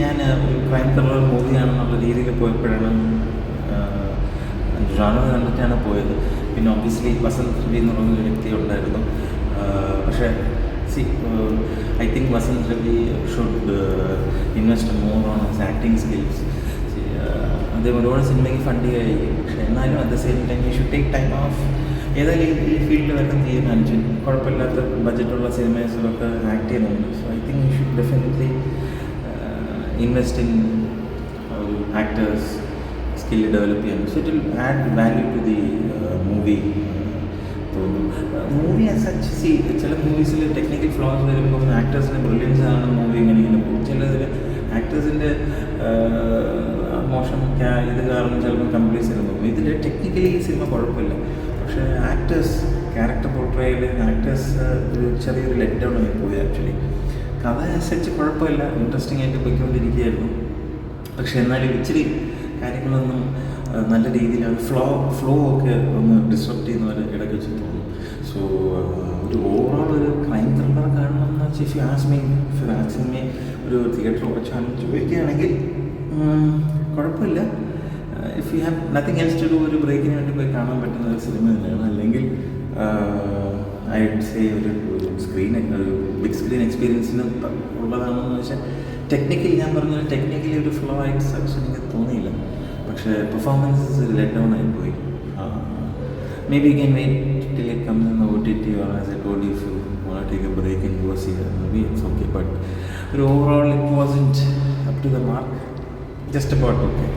ഞാൻ ഒരു crime thriller മൂവിയാണെന്നുള്ള രീതിയിൽ പോയപ്പോഴാണ് ജോണർ കണ്ടിട്ടാണ് പോയത്. പിന്നെ ഒബ്വിയസ്ലി വസന്ത് രവി എന്ന് പറയുന്ന ഒരു വ്യക്തി ഉണ്ടായിരുന്നു. പക്ഷേ I think Vasanth Ravi should invest more on his acting skills. അദ്ദേഹം ഒരുപാട് സിനിമയ്ക്ക് ഫണ്ട് ചെയ്യുകയായിരിക്കും, പക്ഷേ എന്നാലും at the same time you should take time off. ഏതായാലും ഈ ഫീൽഡിൽ വരുന്ന തീരുമാനിച്ചു കുഴപ്പമില്ലാത്ത ബഡ്ജറ്റുള്ള സിനിമേഴ്സിലൊക്കെ ആക്ട് ചെയ്യുന്നുണ്ട്. So I think you should definitely invest in actors skill develop ചെയ്യാൻ. So it will add value to the movie. Movie as such ചില മൂവീസിൽ ടെക്നിക്കൽ ഫ്ലോസ് വരുമ്പോൾ ആക്ടേഴ്സിൻ്റെ ബ്രില്യൻസ് ആണ് മൂവി ഇങ്ങനെ പോകും. ചിലതിൽ ആക്ടേഴ്സിൻ്റെ മോശം ഇത് കാരണം ചിലപ്പോൾ കംപ്ലീറ്റ്സ് പോകും. ഇതിൽ ടെക്നിക്കലി ഈ സിനിമ കുഴപ്പമില്ല, പക്ഷേ ആക്ടേഴ്സ് ക്യാരക്ടർ പോർട്രേയിൽ ആക്ടേഴ്സ് ഒരു ചെറിയൊരു ലെറ്റ് ഡൗൺ ആയി പോയി. ആക്ച്വലി കഥ അനുസരിച്ച് കുഴപ്പമില്ല, ഇൻട്രസ്റ്റിംഗ് ആയിട്ട് പോയിക്കൊണ്ടിരിക്കുകയായിരുന്നു. പക്ഷേ എന്നാലും ഇച്ചിരി കാര്യങ്ങളൊന്നും നല്ല രീതിയിൽ ഫ്ലോ ഒക്കെ ഒന്ന് ഡിസ്ട്രപ്റ്റ് ചെയ്യുന്ന പോലെ ഇടയ്ക്ക് വെച്ച് തോന്നും. സോ ഒരു ഓവറോൾ ഒരു ക്രൈം ത്രില്ലർ കാണണം എന്ന് വെച്ചാൽ ഇഫ് യു ആസ്ക് മീ ഒരു തിയേറ്റർ വെച്ചാലും ചോദിക്കുകയാണെങ്കിൽ കുഴപ്പമില്ല. If you have nothing else to do ഒരു ബ്രേക്കിന് വേണ്ടി പോയി കാണാൻ പറ്റുന്ന ഒരു സിനിമ തന്നെയാണ്. അല്ലെങ്കിൽ ഐ വുഡ് സേ ഒരു ബിഗ് സ്ക്രീൻ എക്സ്പീരിയൻസിന് ഉള്ളതാണെന്ന് വെച്ചാൽ ഞാൻ പറഞ്ഞ ടെക്നിക്കലി ഒരു ഫ്ലോ ആയിട്ട് സജഷൻ എനിക്ക് തോന്നിയില്ല. പക്ഷേ പെർഫോമൻസസ് ലെറ്റ് ഡൗൺ ആയിപ്പോയി. Maybe can wait till it comes in OTT or as I told you, if you want to take a break and go see that movie, it's okay. But overall it wasn't up to the mark, just about okay.